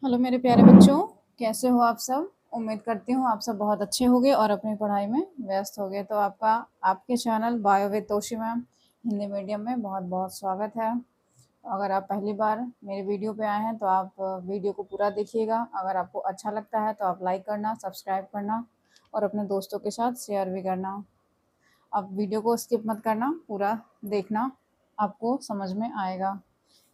Hello मेरे प्यारे बच्चों, कैसे हो आप सब। उम्मीद करती हूँ आप सब बहुत अच्छे होंगे और अपनी पढ़ाई में व्यस्त होंगे। तो आपके channel bio with Toshi ma'am Hindi medium में बहुत बहुत स्वागत है। अगर आप पहली बार मेरे वीडियो पे आए हैं तो आप वीडियो को पूरा देखिएगा। अगर आपको अच्छा लगता है तो आप लाइक करना, सब्सक्राइब करना और अपने दोस्तों के साथ शेयर भी करना। अब वीडियो को स्किप मत करना, पूरा देखना, आपको समझ में आएगा।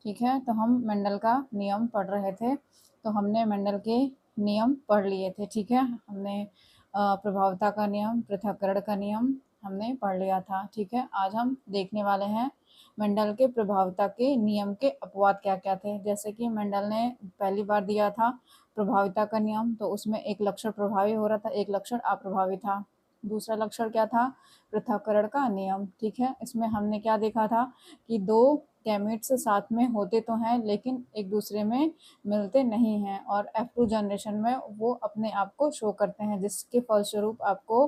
ठीक है, तो हम मेंडल का नियम पढ़ रहे थे। तो हमने मेंडल के नियम पढ़ लिए थे। ठीक है, हमने प्रभावता का नियम, पृथक्करण का नियम हमने पढ़ लिया था। ठीक है, आज हम देखने वाले हैं मेंडल के प्रभावता के नियम के अपवाद क्या क्या थे। जैसे कि मेंडल ने पहली बार दिया था प्रभाविता का नियम, तो उसमें एक लक्षण प्रभावी हो रहा था, एक लक्षण अप्रभावी था। दूसरा लक्षण क्या था? पृथक्करण का नियम। ठीक है, इसमें हमने क्या देखा था कि दो गैमेट्स साथ में होते तो हैं लेकिन एक दूसरे में मिलते नहीं हैं, और F2 जनरेशन में वो अपने आप को शो करते हैं, जिसके फलस्वरूप आपको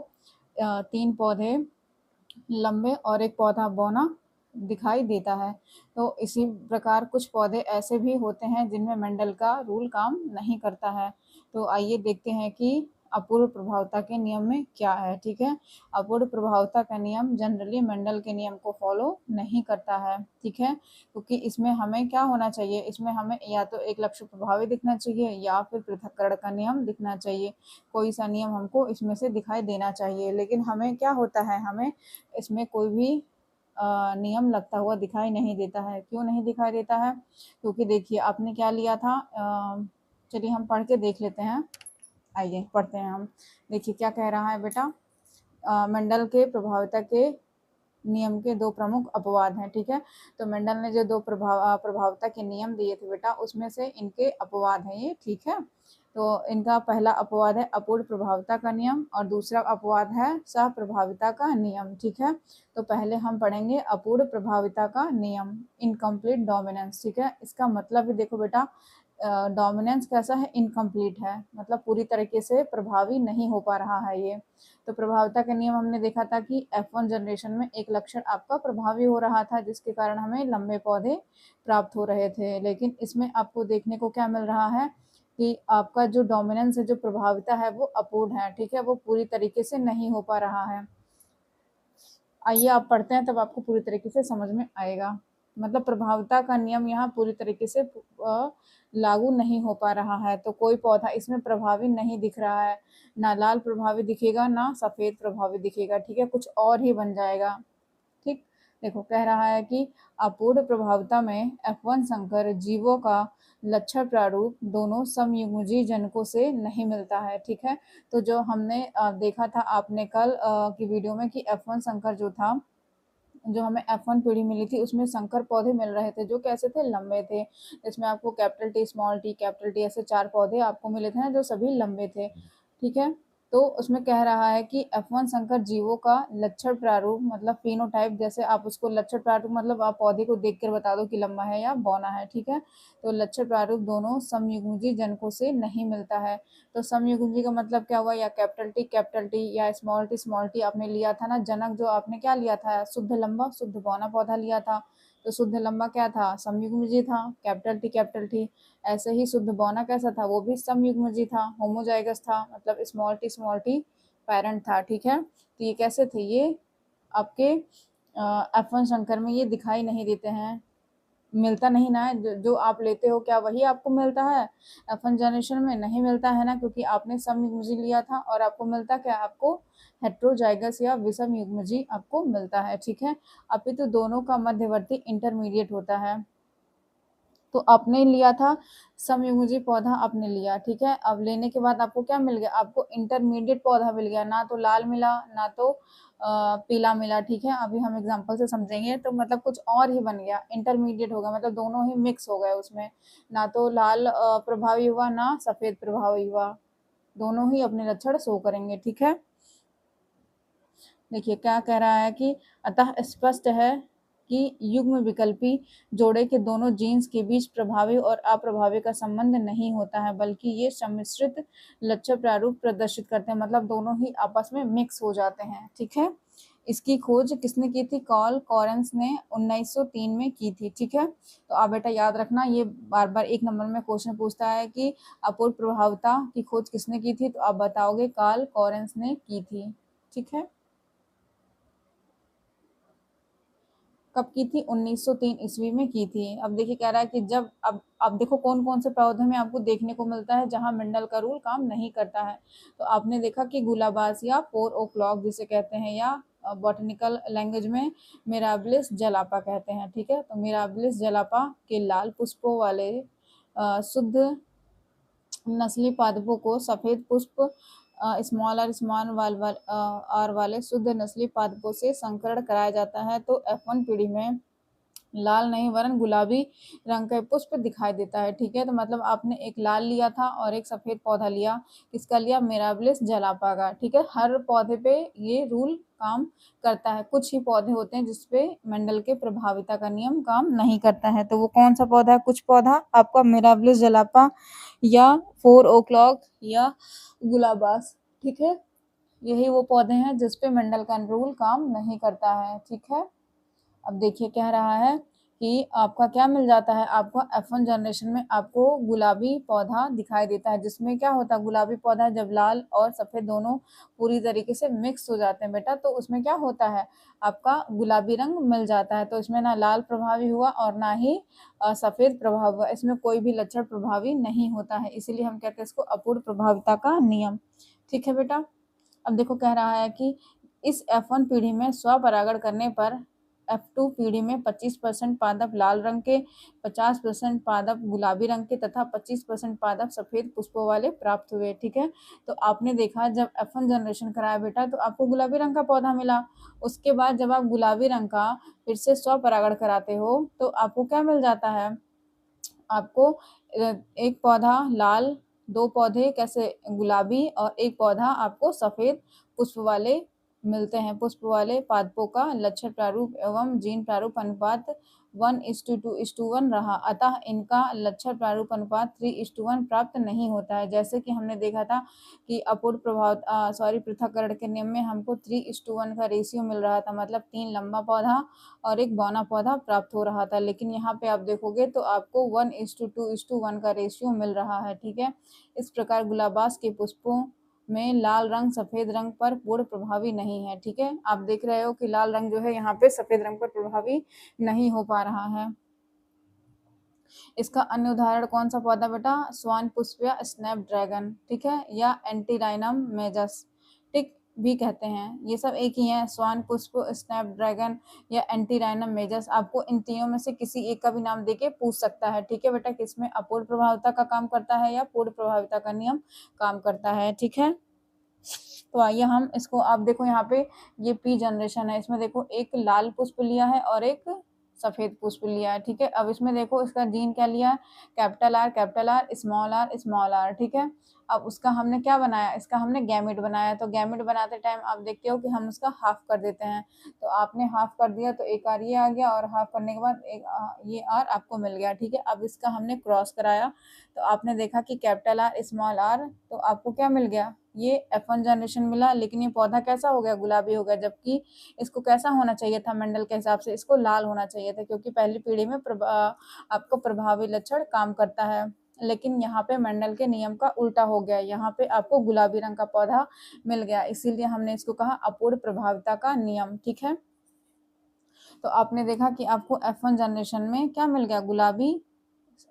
3 पौधे लंबे और एक पौधा बौना दिखाई देता है। तो इसी प्रकार कुछ पौधे ऐसे भी होते हैं जिनमें मेंडल का रूल काम नहीं करता है। तो आइए देखते हैं कि अपूर्ण प्रभावता के नियम में क्या है। ठीक है, अपूर्ण प्रभावता का नियम जनरली मेंडल के नियम को फॉलो नहीं करता है। ठीक है, क्योंकि इसमें हमें क्या होना चाहिए, इसमें हमें या तो एक लक्षण प्रभावी दिखना चाहिए या फिर पृथक्करण का नियम दिखना चाहिए। कोई सा नियम हमको इसमें से दिखाई देना चाहिए, लेकिन हमें क्या होता है, हमें इसमें कोई भी नियम लगता हुआ दिखाई नहीं देता है। क्यों नहीं दिखाई देता है? क्योंकि देखिए आपने क्या लिया था, चलिए हम पढ़ के देख लेते हैं। आइए पढ़ते हैं हम। देखिए क्या कह रहा है बेटा, मेंडल के प्रभाविता के नियम के दो प्रमुख अपवाद हैं। ठीक है, तो मेंडल ने जो दो प्रभावता के नियम दिए थे बेटा, उसमें से इनके अपवाद हैं ये। ठीक है, तो इनका पहला अपवाद है अपूर्ण प्रभावता का नियम और दूसरा अपवाद है सहप्रभाविता का नियम। ठीक है, तो पहले हम पढ़ेंगे अपूर्ण प्रभाविता का नियम, इनकम्प्लीट डोमिनेंस। ठीक है, इसका मतलब भी देखो बेटा, डोमिनेंस कैसा है, इनकम्प्लीट है, मतलब पूरी तरीके से प्रभावी नहीं हो पा रहा है ये। तो प्रभावता का नियम हमने देखा था कि F1 जनरेशन में एक लक्षण आपका प्रभावी हो रहा था, जिसके कारण हमें लंबे पौधे प्राप्त हो रहे थे। लेकिन इसमें आपको देखने को क्या मिल रहा है कि आपका जो डोमिनेंस है, जो प्रभाविता है, वो अपूर्ण है। ठीक है, वो पूरी तरीके से नहीं हो पा रहा है। आइए आप पढ़ते हैं, तब आपको पूरी तरीके से समझ में आएगा। मतलब प्रभावता का नियम यहाँ पूरी तरीके से लागू नहीं हो पा रहा है। तो कोई पौधा इसमें प्रभावी नहीं दिख रहा है, ना लाल प्रभावी दिखेगा ना सफेद प्रभावी दिखेगा। ठीक है, कुछ और ही बन जाएगा। ठीक, देखो कह रहा है कि अपूर्ण प्रभावता में F1 संकर जीवों का लक्षण प्रारूप दोनों समयुग्मजीय जनकों से नहीं मिलता है। ठीक है, तो जो हमने देखा था आपने कल की वीडियो में कि F1 संकर जो था, जो हमें F1 पीढ़ी मिली थी, उसमें संकर पौधे मिल रहे थे जो कैसे थे, लंबे थे। इसमें आपको capital T, small T, capital T ऐसे 4 पौधे आपको मिले थे ना, जो सभी लंबे थे। ठीक है, तो उसमें कह रहा है कि F1 संकर जीवों का लक्षण प्रारूप मतलब फिनोटाइप, जैसे आप उसको लक्षण प्रारूप मतलब आप पौधे को देखकर बता दो कि लंबा है या बौना है। ठीक है, तो लक्षण प्रारूप दोनों समयुग्मजीय जनकों से नहीं मिलता है। तो समयुग्मजीय का मतलब क्या हुआ, या कैपिटल टी या स्मॉल टी आपने लिया था ना जनक, जो आपने क्या लिया था, शुद्ध लंबा शुद्ध बौना पौधा लिया था। तो शुद्ध लंबा क्या था, समयुग्मजीय था, कैपिटल टी। ऐसे ही शुद्ध बौना कैसा था, वो भी समयुग्मजीय था, होमोजाइगस था, मतलब स्मॉल टी पेरेंट था। ठीक है, तो ये कैसे थे, ये आपके F1 संकर में ये दिखाई नहीं देते हैं, मिलता नहीं ना है। जो आप लेते हो क्या वही आपको मिलता है, F1 जनरेशन में नहीं मिलता है ना, क्योंकि आपने समयुग्मजीय लिया था और आपको मिलता क्या, आपको हेट्रोजाइगस या विषम युग्मजीय आपको मिलता है। ठीक है, अपितु दोनों का मध्यवर्ती इंटरमीडिएट होता है। तो आपने लिया था समयुग्मजीय पौधा आपने लिया। ठीक है, अब लेने के बाद आपको क्या मिल गया, आपको इंटरमीडिएट पौधा मिल गया, ना तो लाल मिला ना तो पीला मिला। ठीक है, अभी हम एग्जांपल से समझेंगे। तो मतलब कुछ और ही बन गया, इंटरमीडिएट हो गया, मतलब दोनों ही मिक्स हो गए उसमें, ना तो लाल प्रभावी हुआ ना सफेद प्रभावी हुआ, दोनों ही अपने लक्षण शो करेंगे। ठीक है, देखिए क्या कह रहा है कि अतः स्पष्ट है कि युग्म विकल्पी जोड़े के दोनों जीन्स के बीच प्रभावी और अप्रभावी का संबंध नहीं होता है, बल्कि ये सम्मिश्रित लक्षण प्रारूप प्रदर्शित करते हैं, मतलब दोनों ही आपस में मिक्स हो जाते हैं। ठीक है, इसकी खोज किसने की थी? कार्ल कॉरेंस ने 1903 में की थी। ठीक है, तो आप बेटा याद रखना, ये बार बार 1 नंबर में क्वेश्चन पूछता है कि अपूर्ण प्रभावता की खोज किसने की थी, तो आप बताओगे कार्ल कॉरेंस ने की थी। ठीक है, कब की थी? 1903 ईस्वी में की थी। अब देखिए कह रहा है कि जब अब देखो कौन कौन से पौधे में आपको देखने को मिलता है जहां मेंडल का रूल काम नहीं करता है। तो आपने देखा कि गुलाबास या 4 o'clock जिसे कहते हैं, या बॉटनिकल लैंग्वेज में मिराबिलिस जलापा कहते हैं। ठीक है, तो मिराबिलिस जलापा के लाल पुष्पों वाले शुद्ध नस्ली पादपों को सफेद पुष्प स्मॉल आर वाले शुद्ध नस्ली पादपों से संकरण कराया जाता है। तो F1 पीढ़ी में लाल नहीं वरन गुलाबी रंग का पुष्प दिखाई देता है। ठीक है, तो मतलब आपने एक लाल लिया था और एक सफेद पौधा लिया, किसका लिया? मिराबिलिस जलापा का। ठीक है, हर पौधे पे ये रूल काम करता है, कुछ ही पौधे होते हैं जिसपे मेंडल के प्रभाविता का नियम काम नहीं करता है। तो वो कौन सा पौधा है? कुछ पौधा आपका मिराबिलिस जलापा या 4 o'clock या गुलाबास। ठीक है, यही वो पौधे हैं जिसपे मेंडल का रूल काम नहीं करता है। ठीक है, अब देखिए कह रहा है कि आपका क्या मिल जाता है? आपको F1 जनरेशन में आपको गुलाबी पौधा दिखाई देता है, जिसमें क्या होता है? गुलाबी पौधा जब लाल और सफ़ेद दोनों पूरी तरीके से मिक्स हो जाते हैं बेटा, तो उसमें क्या होता है? आपका गुलाबी रंग मिल जाता है। तो इसमें ना लाल प्रभावी हुआ और ना ही सफ़ेद प्रभाव हुआ, इसमें कोई भी लक्षण प्रभावी नहीं होता है, इसीलिए हम कहते हैं इसको अपूर्ण प्रभाविता का नियम। ठीक है बेटा, अब देखो कह रहा है कि इस F1 पीढ़ी में स्वपरागण करने पर F2 पीढ़ी में 25% पादप लाल रंग के, 50% पादप गुलाबी रंग के तथा 25% पादप सफेद पुष्पों वाले प्राप्त हुए। ठीक है, तो आपने देखा जब F1 जनरेशन कराया बेटा तो आपको गुलाबी रंग का पौधा मिला। उसके बाद जब आप गुलाबी रंग का फिर से स्वपरागण कराते हो तो आपको क्या मिल जाता है? आपको एक पौधा लाल, 2 पौधे कैसे गुलाबी और 1 पौधा आपको सफ़ेद पुष्प वाले मिलते हैं। पुष्प वाले पादपों का लक्षण प्रारूप एवं जीन प्रारूप अनुपात 1:2:1 रहा, अतः इनका लक्षण प्रारूप अनुपात 3:1 प्राप्त नहीं होता है। जैसे कि हमने देखा था कि अपूर्ण पृथक्करण के नियम में हमको 3:1 का रेशियो मिल रहा था, मतलब 3 लंबा पौधा और 1 बौना पौधा प्राप्त हो रहा था, लेकिन यहाँ पे आप देखोगे तो आपको 1:2:1 का रेशियो मिल रहा है। ठीक है, इस प्रकार गुलाबास के पुष्पों में लाल रंग सफेद रंग पर पूर्ण प्रभावी नहीं है। ठीक है, आप देख रहे हो कि लाल रंग जो है यहाँ पे सफेद रंग पर प्रभावी नहीं हो पा रहा है। इसका अन्य उदाहरण कौन सा पौधा बेटा? स्वान पुष्प या स्नैप ड्रैगन। ठीक है, या एंटीराइनम मेजस ठीक भी कहते हैं, ये सब एक ही है। स्वान पुष्प, स्नैप ड्रैगन या एंटीराइनम मेजस, आपको इन तीनों में से किसी एक का भी नाम देके पूछ सकता है। ठीक है बेटा, किसमें अपूर्ण प्रभाविता का काम करता है या पूर्ण प्रभाविता का नियम काम करता है। ठीक है, तो आइए हम इसको, आप देखो यहाँ पे ये पी जनरेशन है, इसमें देखो एक लाल पुष्प लिया है और एक सफेद पुष्प लिया है। ठीक है, अब इसमें देखो इसका जीन क्या लिया है? Capital R, small r. ठीक है, अब उसका हमने क्या बनाया? इसका हमने गैमेट बनाया। तो गैमेट बनाते टाइम आप देखते हो कि हम उसका हाफ कर देते हैं, तो आपने हाफ कर दिया तो एक आर ये आ गया और हाफ करने के बाद एक ये आर आपको मिल गया। ठीक है, अब इसका हमने क्रॉस कराया तो आपने देखा कि कैपिटल आर स्मॉल आर, तो आपको क्या मिल गया? ये F1 जनरेशन मिला, लेकिन ये पौधा कैसा हो गया? गुलाबी हो गया, जबकि इसको कैसा होना चाहिए था? मेंडल के हिसाब से इसको लाल होना चाहिए था, क्योंकि पहली पीढ़ी में आपको प्रभावी लक्षण काम करता है, लेकिन यहाँ पे मेंडल के नियम का उल्टा हो गया, यहाँ पे आपको गुलाबी रंग का पौधा मिल गया, इसीलिए हमने इसको कहा अपूर्ण प्रभाविता का नियम। ठीक है, तो आपने देखा कि आपको F1 जनरेशन में क्या मिल गया? गुलाबी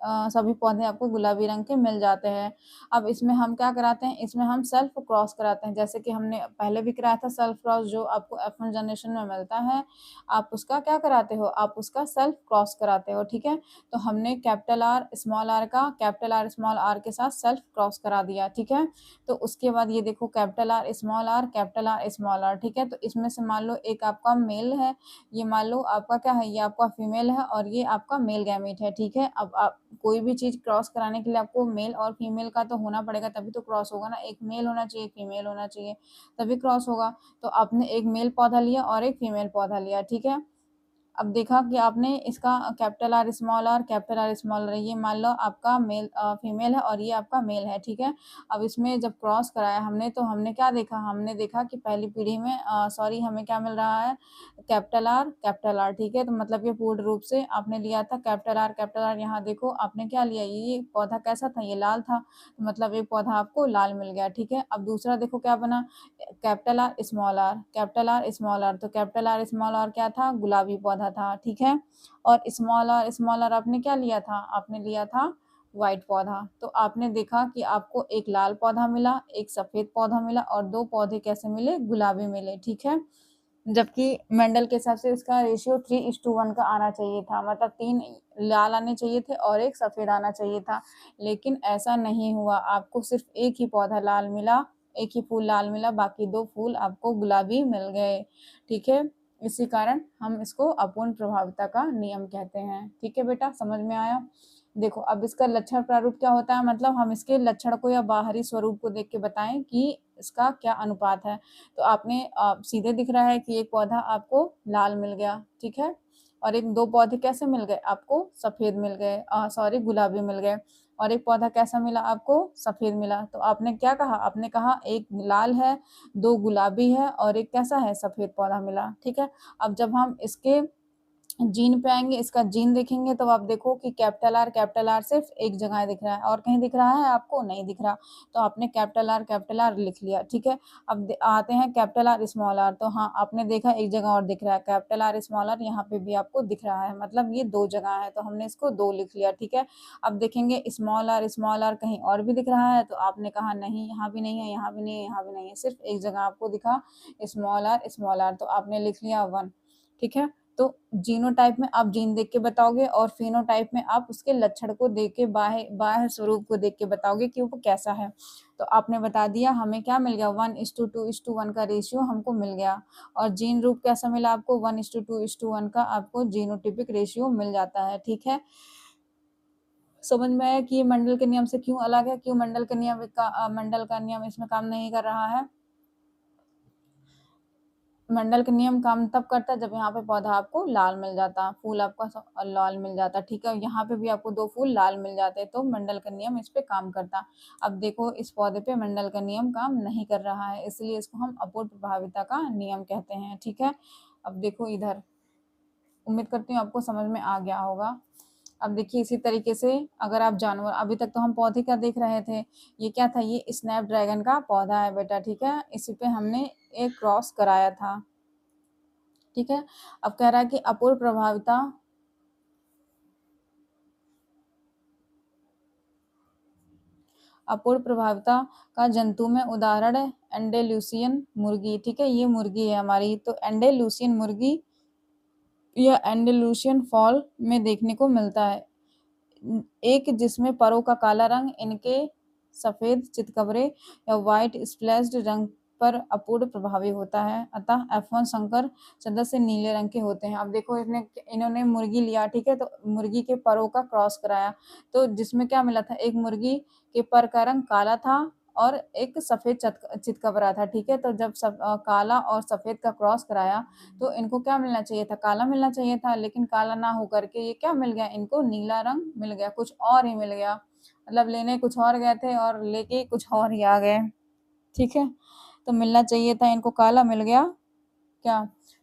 सभी पौधे आपको गुलाबी रंग के मिल जाते हैं। अब इसमें हम क्या कराते हैं? इसमें हम सेल्फ क्रॉस कराते हैं, जैसे कि हमने पहले भी कराया था सेल्फ क्रॉस, जो आपको F1 जनरेशन में मिलता है, आप उसका क्या कराते हो? आप उसका सेल्फ क्रॉस कराते हो। ठीक है, तो हमने कैपिटल आर स्मॉल आर का कैपिटल आर स्मॉल आर के साथ सेल्फ क्रॉस करा दिया। ठीक है, तो उसके बाद ये देखो capital R small r, capital R small r. ठीक है, तो इसमें से मान लो एक आपका मेल है, ये मान लो आपका क्या है? ये आपका फीमेल है और ये आपका मेल गैमेट है। ठीक है, अब आप कोई भी चीज़ क्रॉस कराने के लिए आपको मेल और फीमेल का तो होना पड़ेगा, तभी तो क्रॉस होगा ना। एक मेल होना चाहिए, एक फीमेल होना चाहिए, तभी क्रॉस होगा। तो आपने एक मेल पौधा लिया और एक फीमेल पौधा लिया। ठीक है, अब देखा कि आपने इसका capital R small r, capital R small r, ये मान लो आपका फीमेल है और ये आपका मेल है, ठीक है। अब इसमें जब क्रॉस कराया हमने तो हमने क्या देखा, हमने देखा कि पहली पीढ़ी में सॉरी हमें क्या मिल रहा है, कैपिटल आर, ठीक है। तो मतलब ये पूर्ण रूप से आपने लिया था कैपिटल आर। यहाँ देखो आपने क्या लिया, ये पौधा कैसा था, ये लाल था, तो मतलब एक पौधा आपको लाल मिल गया, ठीक है। अब दूसरा देखो क्या बना, capital R small r, capital R small r, तो कैपिटल आर स्मॉल आर क्या था, गुलाबी पौधा था, ठीक है। और स्मॉल आर आपने क्या लिया था, आपने लिया था व्हाइट पौधा। तो आपने देखा कि आपको एक लाल पौधा मिला, एक सफेद पौधा मिला और दो पौधे कैसे मिले, गुलाबी मिले, ठीक है। जबकि मेंडल के हिसाब से इसका रेशियो 3:1 का आना चाहिए था, मतलब 3 लाल आने चाहिए थे और एक सफेद आना चाहिए था, लेकिन ऐसा नहीं हुआ। आपको सिर्फ एक ही पौधा लाल मिला, एक ही फूल लाल मिला, बाकी दो फूल आपको गुलाबी मिल गए, ठीक है। इसी कारण हम इसको अपूर्ण प्रभाविता का नियम कहते हैं, ठीक है बेटा, समझ में आया। देखो अब इसका लक्षण प्रारूप क्या होता है, मतलब हम इसके लक्षण को या बाहरी स्वरूप को देख के बताएं कि इसका क्या अनुपात है। तो आपने सीधे दिख रहा है कि एक पौधा आपको लाल मिल गया, ठीक है, और एक दो पौधे कैसे मिल गए आपको, सफेद मिल गए, सॉरी गुलाबी मिल गए, और एक पौधा कैसा मिला आपको, सफेद मिला। तो आपने क्या कहा, आपने कहा एक लाल है, दो गुलाबी है और एक कैसा है, सफेद पौधा मिला, ठीक है। अब जब हम इसके जीन पे आएंगे, इसका जीन देखेंगे तो आप देखो कि कैपिटल आर सिर्फ एक जगह दिख रहा है, और कहीं दिख रहा है आपको नहीं दिख रहा, तो आपने कैपिटल आर लिख लिया, ठीक है। अब आते हैं कैपिटल आर स्मॉल आर, तो हाँ आपने देखा एक जगह और दिख रहा है, कैपिटल आर स्मॉल आर यहाँ पे भी आपको दिख रहा है, मतलब ये दो जगह है, तो हमने इसको दो लिख लिया, ठीक है। अब देखेंगे स्मॉल आर कहीं और भी दिख रहा है, तो आपने कहा नहीं, यहाँ भी नहीं है, यहाँ भी नहीं है, यहाँ भी नहीं है, सिर्फ एक जगह आपको दिखा स्मॉल आर, तो आपने लिख लिया 1, ठीक है। तो जीनोटाइप में आप जीन देख के बताओगे और फिनोटाइप में आप उसके लक्षण को देख के बाह्य स्वरूप को देख के बताओगे कि वो कैसा है। तो आपने बता दिया, हमें क्या मिल गया, 1:2:1 का रेशियो हमको मिल गया। और जीन रूप कैसा मिला आपको, 1:2:1 का आपको जीनोटिपिक रेशियो मिल जाता है, ठीक है। समझ में आया कि ये मंडल के नियम से क्यों अलग है, क्यों मंडल का नियम इसमें काम नहीं कर रहा है। मंडल का नियम काम तब करता है जब यहाँ पे पौधा आपको लाल मिल जाता, फूल आपका लाल मिल जाता, ठीक है। यहाँ पे भी आपको दो फूल लाल मिल जाते, तो मंडल का नियम इस पे काम करता। अब देखो इस पौधे पे मंडल का नियम काम नहीं कर रहा है, इसलिए इसको हम अपूर्ण प्रभाविता का नियम कहते हैं, ठीक है। अब देखो इधर, उम्मीद करती हूँ आपको समझ में आ गया होगा। अब देखिए इसी तरीके से अगर आप जानवर, अभी तक तो हम पौधे का देख रहे थे, ये क्या था, ये स्नैप ड्रैगन का पौधा है बेटा, ठीक है। इसी पे हमने एक क्रॉस कराया था, ठीक है। अब कह रहा है कि अपूर्ण प्रभाविता का जंतु में उदाहरण है एंडेलुसियन मुर्गी, ठीक है, ये मुर्गी है हमारी। तो एंडेलुसियन मुर्गी या एंडेलुसियन फॉल में देखने को मिलता है, एक जिसमें परों का काला रंग इनके सफेद चितकबरे या व्हाइट स्प्लैश्ड रंग पर अपूर्ण प्रभावी होता है, अतः F1 संकर सदस्य नीले रंग के होते हैं। अब देखो इन्होंने मुर्गी लिया, ठीक है, तो मुर्गी के परों का क्रॉस कराया, तो जिसमें क्या मिला था, एक मुर्गी के पर का रंग काला था और एक सफेद चितकबरा था, ठीक है। तो जब काला और सफेद का क्रॉस कराया तो इनको क्या मिलना चाहिए था, काला मिलना चाहिए था, लेकिन काला ना होकर के ये क्या मिल गया, इनको नीला रंग मिल गया, कुछ और ही मिल गया, मतलब लेने कुछ और गए थे और लेके कुछ और ही आ गए, ठीक है। तो मिलना चाहिए था इनको काला, मिल गया क्या,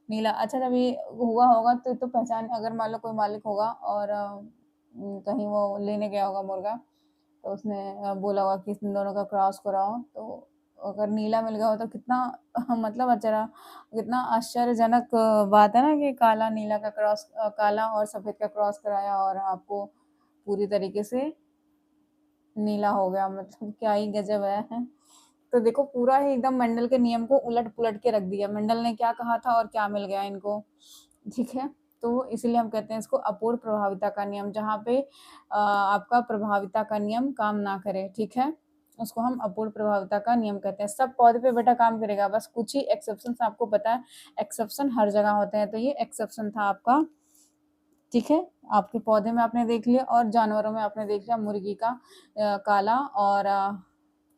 नीला। अच्छा जब ये हुआ होगा तो पहचान, अगर मान लो कोई मालिक होगा और कहीं वो लेने गया होगा मुर्गा, तो उसने बोला होगा कि इन दोनों का क्रॉस कराओ, तो अगर नीला मिल गया हो तो कितना मतलब अच्छा, कितना आश्चर्यजनक बात है ना कि काला नीला का क्रॉस, काला और सफेद का क्रॉस कराया और आपको पूरी तरीके से नीला हो गया, मतलब क्या ही गजब है। तो देखो पूरा ही एकदम मंडल के नियम को उलट पुलट के रख दिया, मंडल ने क्या कहा था और क्या मिल गया इनको, ठीक है। तो इसीलिए हम कहते हैं इसको अपूर्ण प्रभाविता का नियम, जहाँ पे आपका प्रभाविता का नियम काम ना करे, ठीक है, उसको हम अपूर्ण प्रभाविता का नियम कहते हैं। सब पौधे पे बेटा काम करेगा, बस कुछ ही एक्सेप्शन आपको पता है, एक्सेप्शन हर जगह होते हैं, तो ये एक्सेप्शन था आपका, ठीक है। आपके पौधे में आपने देख लिया और जानवरों में आपने देख लिया, मुर्गी का काला और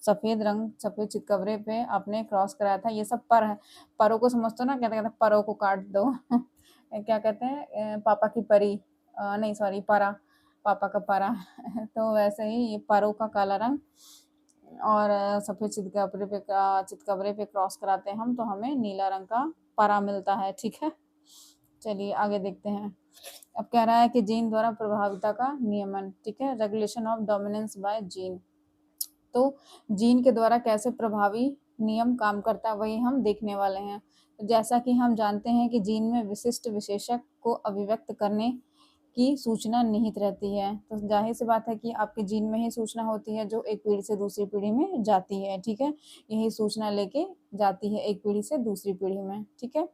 सफेद रंग, सफेद चितकबरे पे आपने क्रॉस कराया था, ये सब पर है, परों को समझते हो ना, कहते कहते परों को काट दो क्या कहते हैं, पापा की परी, नहीं सॉरी परा, पापा का परा तो वैसे ही ये परों का काला रंग और सफ़ेद चितकबरे पे क्रॉस कराते हैं हम, तो हमें नीला रंग का परा मिलता है। ठीक है, चलिए आगे देखते हैं। अब कह रहा है कि जीन द्वारा प्रभाविता का नियमन। ठीक है, regulation of dominance by gene. तो जीन के द्वारा कैसे प्रभावी नियम काम करता है वही हम देखने वाले हैं। तो जैसा कि हम जानते हैं कि जीन में विशिष्ट विशेषक को अभिव्यक्त करने की सूचना निहित रहती है, तो जाहिर सी बात है कि आपके जीन में ही सूचना होती है जो एक पीढ़ी से दूसरी पीढ़ी में जाती है। ठीक है, यही सूचना लेके जाती है एक पीढ़ी से दूसरी पीढ़ी में। ठीक है,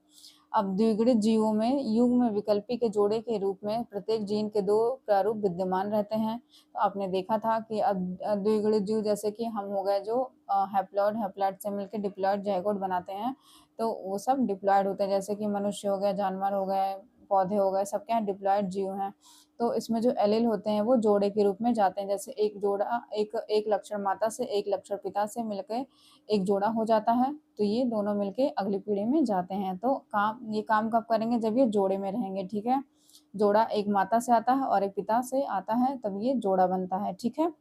अब द्विगुणित जीवों में युग्म विकल्पी के जोड़े के रूप में प्रत्येक जीन के दो प्रारूप विद्यमान रहते हैं। तो आपने देखा था कि अब द्विगुणित जीव जैसे कि हम हो गए जो हैप्लॉइड से मिलकर डिप्लॉइड जाइगोट बनाते हैं, तो वो सब डिप्लॉइड होते हैं। जैसे कि मनुष्य हो गए, जानवर हो गए, पौधे हो गए, सब क्या है, डिप्लॉइड जीव हैं। तो इसमें जो एलील होते हैं वो जोड़े के रूप में जाते हैं। जैसे एक जोड़ा एक लक्षण माता से एक लक्षण पिता से मिलकर एक जोड़ा हो जाता है, तो ये दोनों मिलके अगली पीढ़ी में जाते हैं। तो ये काम कब करेंगे, जब ये जोड़े में रहेंगे। ठीक है, जोड़ा एक माता से आता है और एक पिता से आता है, तब ये जोड़ा बनता है। ठीक है,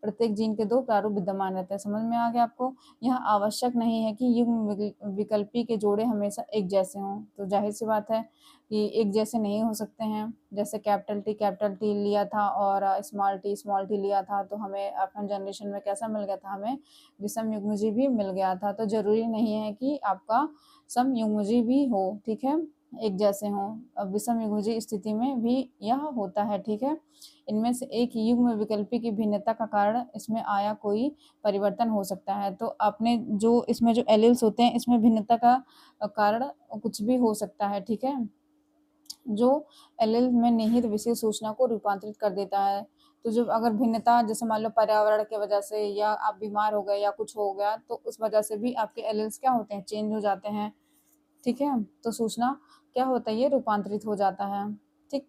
प्रत्येक जीन के दो प्रारूप विद्यमान रहते हैं। समझ में आ गया आपको। यह आवश्यक नहीं है कि युग्म विकल्पी के जोड़े हमेशा एक जैसे हों। तो जाहिर सी बात है कि एक जैसे नहीं हो सकते हैं। जैसे कैपिटल टी लिया था और स्मॉल टी लिया था, तो हमें अपन जनरेशन में कैसा मिल गया था, हमें विषम युग्मजीव भी मिल गया था। तो जरूरी नहीं है कि आपका सम युग्मजीव भी हो। ठीक है, एक जैसे हों। अब विषम युग्मजीव स्थिति में भी यह होता है। ठीक है, इनमें से एक युग्म विकल्पी की भिन्नता का कारण इसमें आया कोई परिवर्तन हो सकता है। तो आपने जो इसमें जो एलील्स होते हैं, इसमें भिन्नता का कारण कुछ भी हो सकता है। ठीक है, जो एलील में निहित विशेष सूचना को रूपांतरित कर देता है। तो जब अगर भिन्नता, जैसे मान लो पर्यावरण की वजह से या आप बीमार हो गए या कुछ हो गया, तो उस वजह से भी आपके एलील्स क्या होते हैं, चेंज हो जाते हैं। ठीक है, तो सूचना क्या होता है, ये रूपांतरित हो जाता है। ठीक,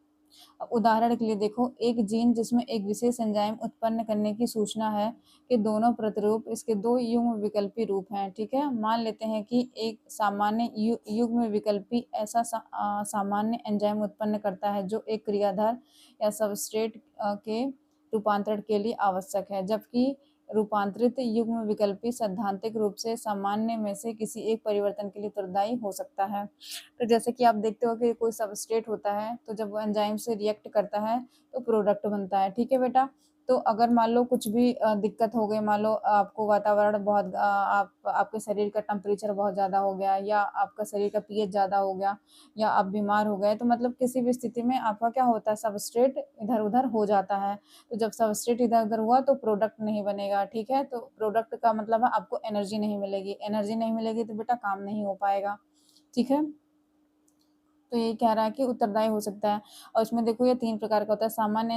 उदाहरण के लिए देखो, एक जीन जिसमें एक विशेष एंजाइम उत्पन्न करने की सूचना है कि दोनों प्रतिरूप इसके दो युग्म विकल्पी रूप हैं। ठीक है, मान लेते हैं कि एक सामान्य युग्म विकल्पी ऐसा सामान्य एंजाइम उत्पन्न करता है जो एक क्रियाधार या सबस्ट्रेट के रूपांतरण के लिए आवश्यक है, जबकि रूपांतरित युग्म विकल्पी सैद्धांतिक रूप से सामान्य में से किसी एक परिवर्तन के लिए उत्तरदायी हो सकता है। तो जैसे कि आप देखते हो कि कोई सबस्ट्रेट होता है, तो जब वो एंजाइम से रिएक्ट करता है तो प्रोडक्ट बनता है। ठीक है बेटा, तो अगर मान लो कुछ भी दिक्कत हो गई, मान लो आपको वातावरण बहुत आपके शरीर का टेम्परेचर बहुत ज़्यादा हो गया, या आपका शरीर का पीएच ज़्यादा हो गया, या आप बीमार हो गए, तो मतलब किसी भी स्थिति में आपका क्या होता है, सबस्ट्रेट इधर उधर हो जाता है। तो जब सबस्ट्रेट इधर उधर हुआ तो प्रोडक्ट नहीं बनेगा। ठीक है, तो प्रोडक्ट का मतलब है आपको एनर्जी नहीं मिलेगी, एनर्जी नहीं मिलेगी तो बेटा काम नहीं हो पाएगा। ठीक है, तो ये कह रहा है कि उत्तरदायी हो सकता है। और इसमें देखो ये 3 प्रकार का होता है। सामान्य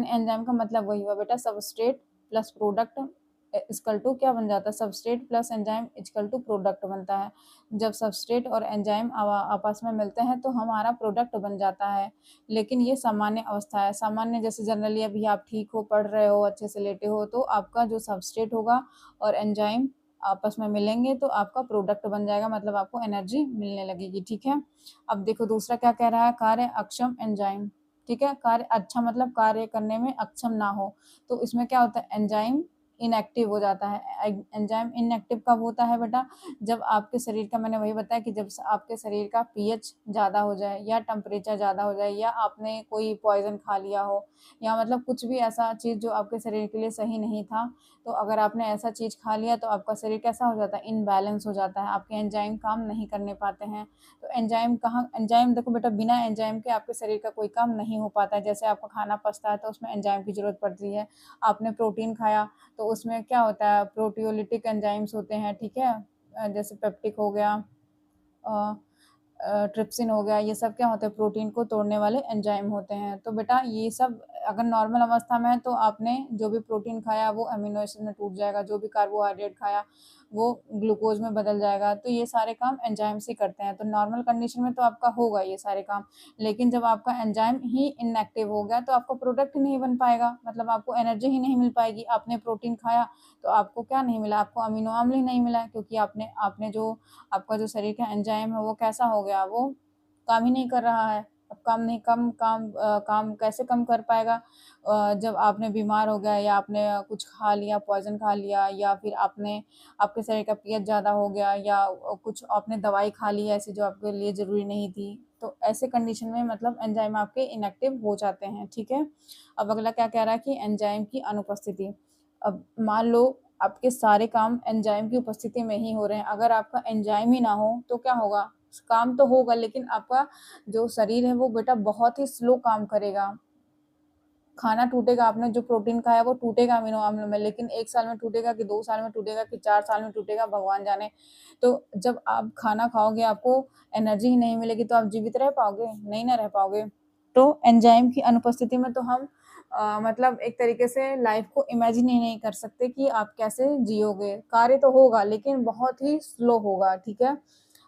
एंजाइम का मतलब वही हुआ बेटा, substrate plus product equal to क्या बन जाता है, substrate plus enzyme equal to product बनता है। जब सबस्ट्रेट और एंजाइम आपस में मिलते हैं तो हमारा प्रोडक्ट बन जाता है। लेकिन ये सामान्य अवस्था है। सामान्य जैसे जनरली अभी आप ठीक हो, पढ़ रहे हो, अच्छे से लेटे हो, तो आपका जो सबस्ट्रेट होगा और एंजाइम आपस में मिलेंगे तो आपका प्रोडक्ट बन जाएगा, मतलब आपको एनर्जी मिलने लगेगी। ठीक है, अब देखो दूसरा क्या कह रहा है, कार्य अक्षम एंजाइम। ठीक है, कार्य अच्छा मतलब कार्य करने में अक्षम ना हो। तो इसमें क्या होता है, एंजाइम इनएक्टिव हो जाता है। एंजाइम इनएक्टिव कब होता है बेटा, जब आपके शरीर का, मैंने वही बताया कि जब आपके शरीर का पीएच ज़्यादा हो जाए या टेम्परेचर ज़्यादा हो जाए, या आपने कोई पॉइजन खा लिया हो, या मतलब कुछ भी ऐसा चीज़ जो आपके शरीर के लिए सही नहीं था, तो अगर आपने ऐसा चीज़ खा लिया तो आपका शरीर कैसा हो जाता है, इनबैलेंस हो जाता है, आपके एंजाइम काम नहीं करने पाते हैं। तो एंजाइम देखो बेटा, बिना एंजाइम के आपके शरीर का कोई काम नहीं हो पाता है। जैसे आपका खाना पचता है तो उसमें एंजाइम की जरूरत पड़ती है। आपने प्रोटीन खाया तो उसमें क्या होता है, प्रोटियोलिटिक एंजाइम्स होते हैं। ठीक है, जैसे पेप्टिक हो गया, ट्रिप्सिन हो गया, ये सब क्या होते हैं, प्रोटीन को तोड़ने वाले एंजाइम होते हैं। तो बेटा ये सब अगर नॉर्मल अवस्था में है तो आपने जो भी प्रोटीन खाया वो अमीनो एसिड में टूट जाएगा, जो भी कार्बोहाइड्रेट खाया वो ग्लूकोज में बदल जाएगा। तो ये सारे काम एंजाइम से करते हैं। तो नॉर्मल कंडीशन में तो आपका होगा ये सारे काम, लेकिन जब आपका एंजाइम ही इनएक्टिव हो गया तो आपका प्रोडक्ट नहीं बन पाएगा, मतलब आपको एनर्जी ही नहीं मिल पाएगी। आपने प्रोटीन खाया तो आपको क्या नहीं मिला, आपको अमीनो अम्ल ही नहीं मिला, क्योंकि आपने आपने जो आपका जो शरीर का एंजाइम है वो कैसा हो गया, वो काम ही नहीं कर रहा है। अब काम कैसे कम कर पाएगा? जब आपने बीमार हो गया या आपने कुछ खा लिया, पॉइज़न खा लिया, या फिर आपके शरीर का पीएच ज़्यादा हो गया, या कुछ आपने दवाई खा ली ऐसी जो आपके लिए ज़रूरी नहीं थी। तो ऐसे कंडीशन में मतलब एंजाइम आपके इनएक्टिव हो जाते हैं, ठीक है? अब अगला क्या कह रहा है कि एंजाइम की अनुपस्थिति। अब मान लो आपके सारे काम एंजाइम की उपस्थिति में ही हो रहे हैं। अगर आपका एंजाइम ही ना हो तो क्या होगा? काम तो होगा लेकिन आपका जो शरीर है वो बेटा बहुत ही स्लो काम करेगा। खाना टूटेगा, आपने जो प्रोटीन खाया वो टूटेगा अमीनो अम्ल में, लेकिन 1 साल में टूटेगा कि 2 साल में टूटेगा कि 4 साल में टूटेगा, भगवान जाने। तो जब आप खाना खाओगे, आपको एनर्जी ही नहीं मिलेगी तो आप जीवित रह पाओगे? नहीं ना रह पाओगे। तो एंजाइम की अनुपस्थिति में तो हम मतलब एक तरीके से लाइफ को इमेजिन ही नहीं कर सकते कि आप कैसे जियोगे। कार्य तो होगा लेकिन बहुत ही स्लो होगा, ठीक है?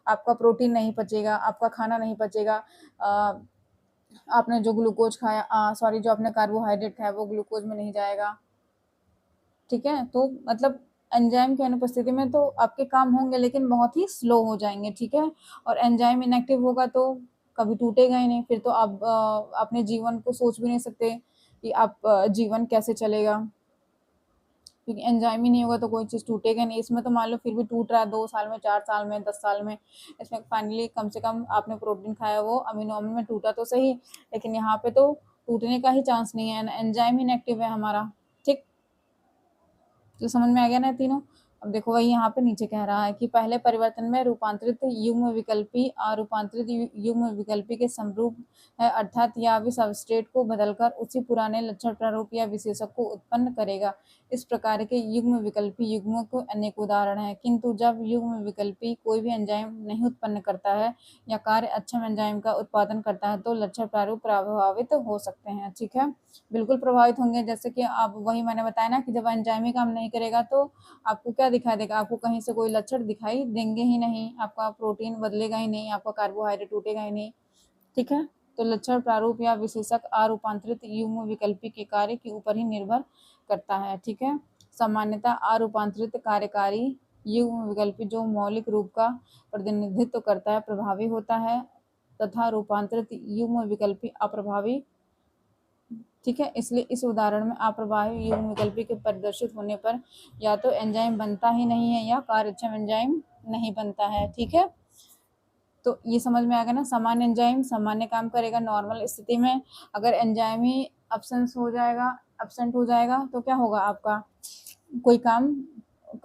आपका प्रोटीन नहीं पचेगा, आपका खाना नहीं पचेगा। आपने जो ग्लूकोज़ खाया, सॉरी, जो आपने कार्बोहाइड्रेट खाया वो ग्लूकोज़ में नहीं जाएगा, ठीक है? तो मतलब एंजाइम की अनुपस्थिति में तो आपके काम होंगे लेकिन बहुत ही स्लो हो जाएँगे, ठीक है? और एंजाइम इनएक्टिव होगा तो कभी टूटेगा ही नहीं, फिर तो आप अपने जीवन को सोच भी नहीं सकते कि आप जीवन कैसे चलेगा। क्योंकि एंजाइम ही नहीं होगा तो कोई चीज़ टूटेगा नहीं। इसमें तो मान लो फिर भी टूट रहा है 2 साल में, 4 साल में, 10 साल में। इसमें फाइनली कम से कम आपने प्रोटीन खाया वो अमीनो अम्ल में टूटा तो सही, लेकिन यहाँ पे तो टूटने का ही चांस नहीं है, एंजाइम इनएक्टिव है हमारा, ठीक? तो समझ में आ गया ना तीनों? अब देखो वही यहाँ पे नीचे कह रहा है कि पहले परिवर्तन में रूपांतरित युग्म विकल्पी अरूपांतरित युग्म विकल्पी के समरूप है, अर्थात यह भी सबस्ट्रेट को बदलकर उसी पुराने लक्षण प्रारूप या विशेषक को उत्पन्न करेगा। इस प्रकार के युग्म विकल्पी युग्मों को अनेक उदाहरण हैं, किंतु जब युग्म विकल्पी कोई भी एंजाइम नहीं उत्पन्न करता है या कार्य अक्षम एंजाइम का उत्पादन करता है तो लक्षण प्रारूप प्रभावित हो सकते हैं, ठीक है? बिल्कुल प्रभावित होंगे। जैसे कि आप, वही मैंने बताया ना कि जब एंजाइम ही काम नहीं करेगा तो आपको क्या दिखाई देगा? आपको कहीं से कोई लक्षण दिखाई देंगे ही नहीं, आपका प्रोटीन बदलेगा ही नहीं, आपका कार्बोहाइड्रेट टूटेगा ही नहीं, ठीक है? तो लक्षण प्रारूप या विशेषक अरूपांतरित युग्म विकल्पी के कार्य के ऊपर ही निर्भर करता है, ठीक है? सामान्यतः अरूपांतरित कार्यकारी युग्म विकल्पी जो मौलिक रूप का प्रतिनिधित्व करता है प्रभावी होता है, तथा रूपांतरित युग्म विकल्पी अप्रभावी, ठीक है? इसलिए इस उदाहरण में अप्रभावी युग्म विकल्पी के प्रदर्शित होने पर या तो एंजाइम बनता ही नहीं है या कार्यक्षम एंजाइम नहीं बनता है, ठीक है? तो ये समझ में आ गया ना? सामान्य एंजाइम सामान्य काम करेगा नॉर्मल स्थिति में। अगर एंजाइम ही एब्सेंट हो जाएगा तो क्या होगा? आपका कोई काम,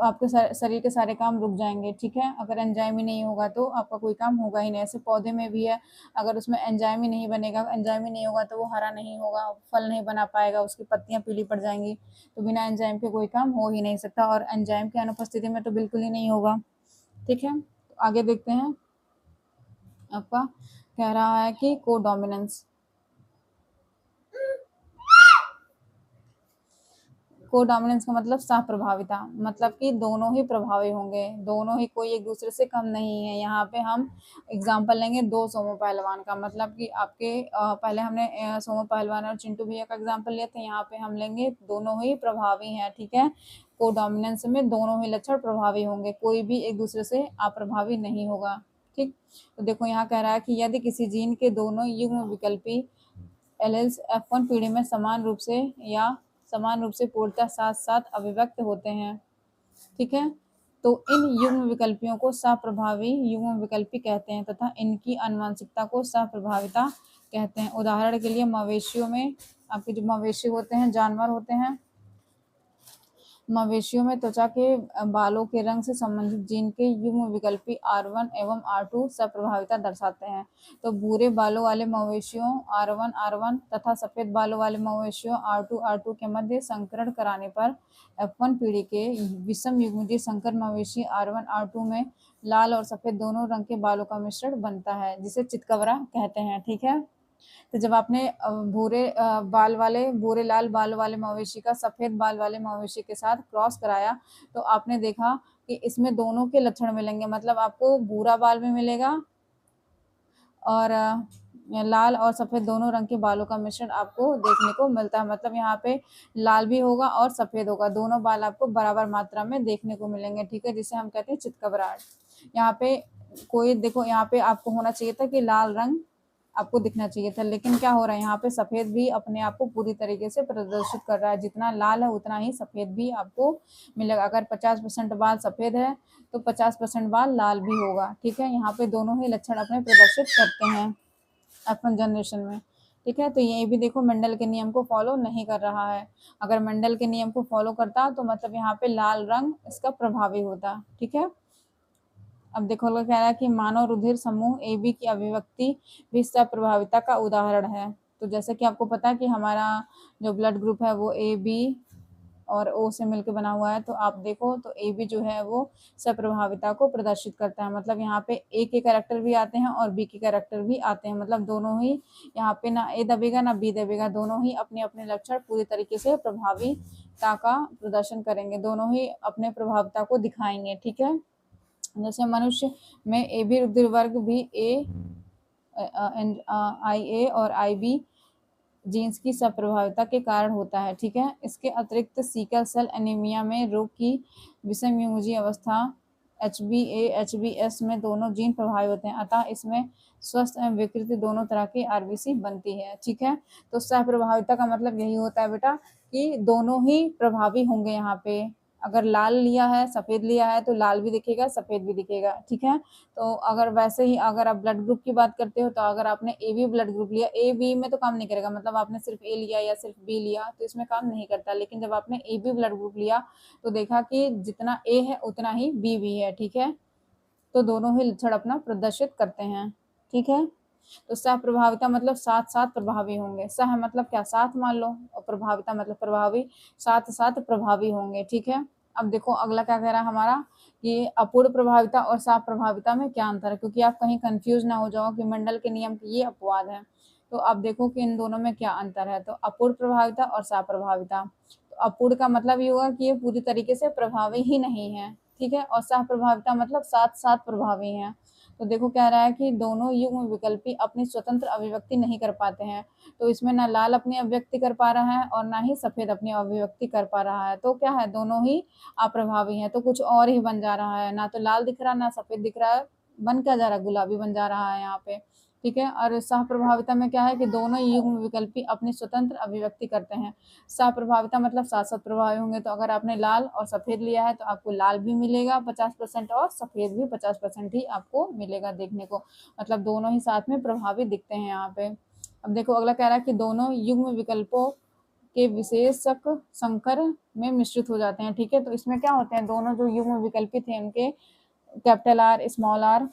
आपके शरीर के सारे काम रुक जाएंगे, ठीक है? अगर एंजाइम ही नहीं होगा तो आपका कोई काम होगा ही नहीं। ऐसे पौधे में भी है, अगर उसमें एंजाइम ही नहीं बनेगा, एंजाइम ही नहीं होगा तो वो हरा नहीं होगा, फल नहीं बना पाएगा, उसकी पत्तियां पीली पड़ जाएंगी। तो बिना एंजाइम के कोई काम हो ही नहीं सकता, और एंजाइम की अनुपस्थिति में तो बिल्कुल ही नहीं होगा, ठीक है? तो आगे देखते हैं। आपका कह रहा है कि कोडोमिनेंस। कोडोमिनेंस का मतलब सहप्रभाविता, मतलब कि दोनों ही प्रभावी होंगे, दोनों ही, कोई एक दूसरे से कम नहीं है। यहाँ पे हम एग्जांपल लेंगे 2 सोमो पहलवान का, मतलब कि आपके पहले हमने सोमो पहलवान और चिंटू भैया का एग्जांपल लिया था, यहाँ पे हम लेंगे दोनों ही प्रभावी हैं, ठीक है? कोडोमिनेंस में दोनों ही लक्षण प्रभावी होंगे, कोई भी एक दूसरे से अप्रभावी नहीं होगा, ठीक? तो देखो यहाँ कह रहा है कि यदि किसी जीन के दोनों युग्म विकल्पी एलेल्स F1 पीढ़ी में समान रूप से पूर्णतः साथ साथ अभिव्यक्त होते हैं, ठीक है? तो इन युग्म विकल्पियों को सप्रभावी युग्म विकल्पी कहते हैं तथा इनकी आनुवंशिकता को सहप्रभाविता कहते हैं। उदाहरण के लिए मवेशियों में, आपके जो मवेशी होते हैं, जानवर होते हैं, मवेशियों में त्वचा के बालों के रंग से संबंधित जीन के युग्म विकल्पी R1 एवं R2 सप्रभाविता दर्शाते हैं। तो भूरे बालों वाले मवेशियों R1 तथा सफेद बालों वाले मवेशियों R2 के मध्य संकरण कराने पर F1 पीढ़ी के विषम युग्मजीय संकर मवेशी R1 R2 में लाल और सफेद दोनों रंग के बालों का मिश्रण बनता है, जिसे चितकबरा कहते हैं, ठीक है? तो जब आपने भूरे लाल बाल वाले मवेशी का सफेद बाल वाले मवेशी के साथ क्रॉस कराया तो आपने देखा कि इसमें दोनों के लक्षण मिलेंगे, मतलब आपको भूरा बाल भी मिलेगा और लाल और सफेद दोनों रंग के बालों का मिश्रण आपको देखने को मिलता है। मतलब यहाँ पे लाल भी होगा और सफेद होगा, दोनों बाल आपको बराबर मात्रा में देखने को मिलेंगे, ठीक है? जिसे हम कहते हैं चितकबराहट। यहाँ पे कोई देखो यहाँ पे आपको होना चाहिए था कि लाल रंग आपको दिखना चाहिए था, लेकिन क्या हो रहा है यहाँ पे सफेद भी अपने आप को पूरी तरीके से प्रदर्शित कर रहा है। जितना लाल है उतना ही सफेद भी आपको मिलेगा। अगर 50% बाल सफेद है तो 50% बाल लाल भी होगा। ठीक है, यहाँ पे दोनों ही लक्षण अपने प्रदर्शित करते हैं अपन जनरेशन में। ठीक है, तो ये भी देखो मेंडल के नियम को फॉलो नहीं कर रहा है। अगर मेंडल के नियम को फॉलो करता तो मतलब यहाँ पे लाल रंग इसका प्रभावी होता। ठीक है, अब देखो लोग कह रहा है कि मानव रुधिर समूह ए बी की अभिव्यक्ति भी प्रभाविता का उदाहरण है। तो जैसे कि आपको पता है कि हमारा जो ब्लड ग्रुप है वो ए बी और ओ से मिलकर बना हुआ है। तो आप देखो तो ए बी जो है वो सप्रभाविता को प्रदर्शित करता है। मतलब यहाँ पे ए के कैरेक्टर भी आते हैं और बी के कैरेक्टर भी आते हैं। मतलब दोनों ही यहाँ पे ना ए दबेगा ना बी दबेगा, दोनों ही अपने अपने लक्षण पूरी तरीके से प्रभाविता का प्रदर्शन करेंगे, दोनों ही अपने प्रभाविता को दिखाएंगे। ठीक है, जैसे मनुष्य में ए बी रुधिर वर्ग भी आई ए और आई बी जीन्स की सप्रभाविता के कारण होता है। ठीक है, इसके अतिरिक्त सीकल सेल एनीमिया में रोग की विषमयुजी अवस्था HbA-HbS में दोनों जीन प्रभावित होते हैं, अतः इसमें स्वस्थ एवं विकृत दोनों तरह की RBC बनती है। ठीक है, तो सहप्रभाविता का मतलब यही होता है बेटा कि दोनों ही प्रभावी होंगे। यहाँ पे अगर लाल लिया है सफेद लिया है तो लाल भी दिखेगा सफेद भी दिखेगा। ठीक है, तो अगर वैसे ही अगर आप ब्लड ग्रुप की बात करते हो तो अगर आपने ए बी ब्लड ग्रुप लिया, ए बी में तो काम नहीं करेगा, मतलब आपने सिर्फ ए लिया या सिर्फ बी लिया तो इसमें काम नहीं करता। लेकिन जब आपने ए बी ब्लड ग्रुप लिया तो देखा कि जितना ए है उतना ही बी भी है। ठीक है, तो दोनों ही लक्षण अपना प्रदर्शित करते हैं। ठीक है, तो सह प्रभाविता मतलब साथ साथ प्रभावी होंगे। सह मतलब क्या, साथ मान लो, और प्रभाविता मतलब प्रभावी, साथ साथ प्रभावी होंगे। ठीक है, अब देखो अगला क्या कह रहा है हमारा, कि अपूर्ण प्रभाविता और साफ प्रभाविता में क्या अंतर है, क्योंकि आप कहीं कंफ्यूज ना हो जाओ कि मंडल के नियम की ये अपवाद है। तो आप देखो कि इन दोनों में क्या अंतर है। तो अपूर्ण प्रभाविता और साफ प्रभाविता, तो अपूर्ण का मतलब ये होगा कि ये पूरी तरीके से प्रभावी ही नहीं है। ठीक है, और सह प्रभाविता मतलब साथ साथ प्रभावी है। तो देखो कह रहा है कि दोनों युग्म विकल्पी अपनी स्वतंत्र अभिव्यक्ति नहीं कर पाते हैं। तो इसमें ना लाल अपनी अभिव्यक्ति कर पा रहा है और ना ही सफेद अपनी अभिव्यक्ति कर पा रहा है। तो क्या है, दोनों ही अप्रभावी हैं। तो कुछ और ही बन जा रहा है, ना तो लाल दिख रहा ना सफेद दिख रहा है, बन क्या जा रहा है, गुलाबी बन जा रहा है यहाँ पे। ठीक है, और सह प्रभाविता में क्या है कि दोनों युग्म विकल्पी अपनी स्वतंत्र अभिव्यक्ति करते हैं। सह प्रभाविता मतलब साथ साथ प्रभावी होंगे। तो अगर आपने लाल और सफेद लिया है तो आपको लाल भी मिलेगा 50% और सफेद भी 50% ही आपको मिलेगा देखने को। मतलब दोनों ही साथ में प्रभावी दिखते हैं यहाँ पे। अब देखो अगला कह रहा है कि दोनों युग्म विकल्पों के विशेषक संकर में मिश्रित हो जाते हैं। ठीक है, तो इसमें क्या होते हैं, दोनों जो युग्म विकल्पी थे उनके कैपिटल आर स्मॉल आर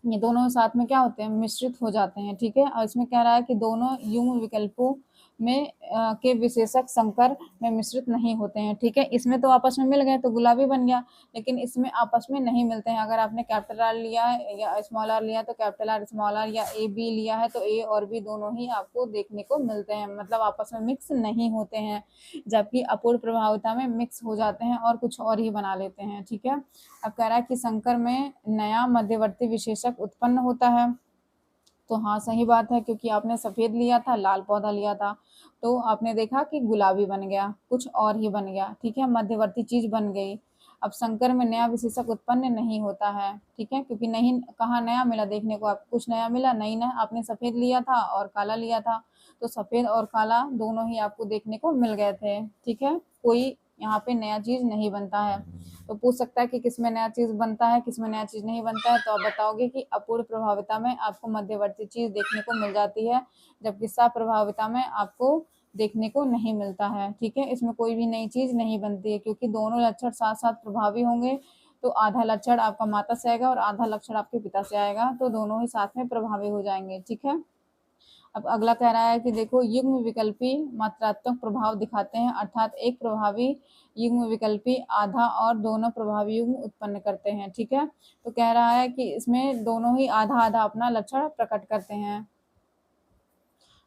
ये दोनों साथ में क्या होते हैं, मिश्रित हो जाते हैं। ठीक है, और इसमें कह रहा है कि दोनों युग्म विकल्पों में के विशेषक संकर में मिश्रित नहीं होते हैं। ठीक है, इसमें तो आपस में मिल गए तो गुलाबी बन गया, लेकिन इसमें आपस में नहीं मिलते हैं। अगर आपने कैपिटल आर लिया है या स्मॉल आर लिया तो कैपिटल आर स्मॉल आर, या ए बी लिया है तो ए और बी दोनों ही आपको देखने को मिलते हैं, मतलब आपस में मिक्स नहीं होते हैं। जबकि अपूर्ण प्रभाविता में मिक्स हो जाते हैं और कुछ और ही बना लेते हैं। ठीक है, अब कह रहा है कि संकर में नया मध्यवर्ती विशेषक उत्पन्न होता है। तो हाँ सही बात है, क्योंकि आपने सफेद लिया था लाल पौधा लिया था तो आपने देखा कि गुलाबी बन गया, कुछ और ही बन गया। ठीक है, मध्यवर्ती चीज बन गई। अब संकर में नया विशेषक उत्पन्न नहीं होता है। ठीक है, क्योंकि नहीं कहाँ नया मिला देखने को, आपको कुछ नया मिला नहीं ना, आपने सफेद लिया था और काला लिया था तो सफेद और काला दोनों ही आपको देखने को मिल गए थे। ठीक है, कोई यहाँ पे नया चीज नहीं बनता है। तो पूछ सकता है कि किसमें नया चीज बनता है किसमें नया चीज नहीं बनता है। तो आप बताओगे कि अपूर्ण प्रभाविता में आपको मध्यवर्ती चीज देखने को मिल जाती है, जबकि सप्रभाविता में आपको देखने को नहीं मिलता है। ठीक है, इसमें कोई भी नई चीज नहीं बनती है, क्योंकि दोनों लक्षण साथ साथ प्रभावी होंगे। तो आधा लक्षण आपका माता से आएगा और आधा लक्षण आपके पिता से आएगा, तो दोनों ही साथ में प्रभावी हो जाएंगे। ठीक है, अब अगला कह रहा है कि देखो युग्म विकल्पी मात्रात्मक प्रभाव दिखाते हैं, अर्थात एक प्रभावी युग्म विकल्पी आधा और दोनों प्रभावी युग्म उत्पन्न करते हैं। ठीक है, तो कह रहा है कि इसमें दोनों ही आधा आधा अपना लक्षण प्रकट करते हैं।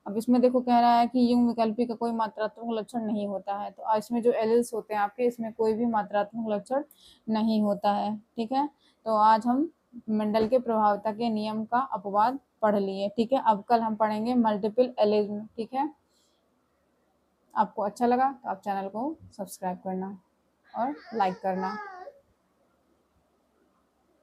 अब इसमें देखो कह रहा है कि युग्म विकल्पी का कोई मात्रात्मक लक्षण नहीं होता है। तो इसमें जो एलील्स होते हैं आपके, इसमें कोई भी मात्रात्मक लक्षण नहीं होता है। ठीक है, तो आज हम मंडल के प्रभाविता के नियम का अपवाद पढ़ लिए। ठीक है, अब कल हम पढ़ेंगे मल्टीपल एलिज्म। ठीक है, आपको अच्छा लगा तो आप चैनल को सब्सक्राइब करना और लाइक करना।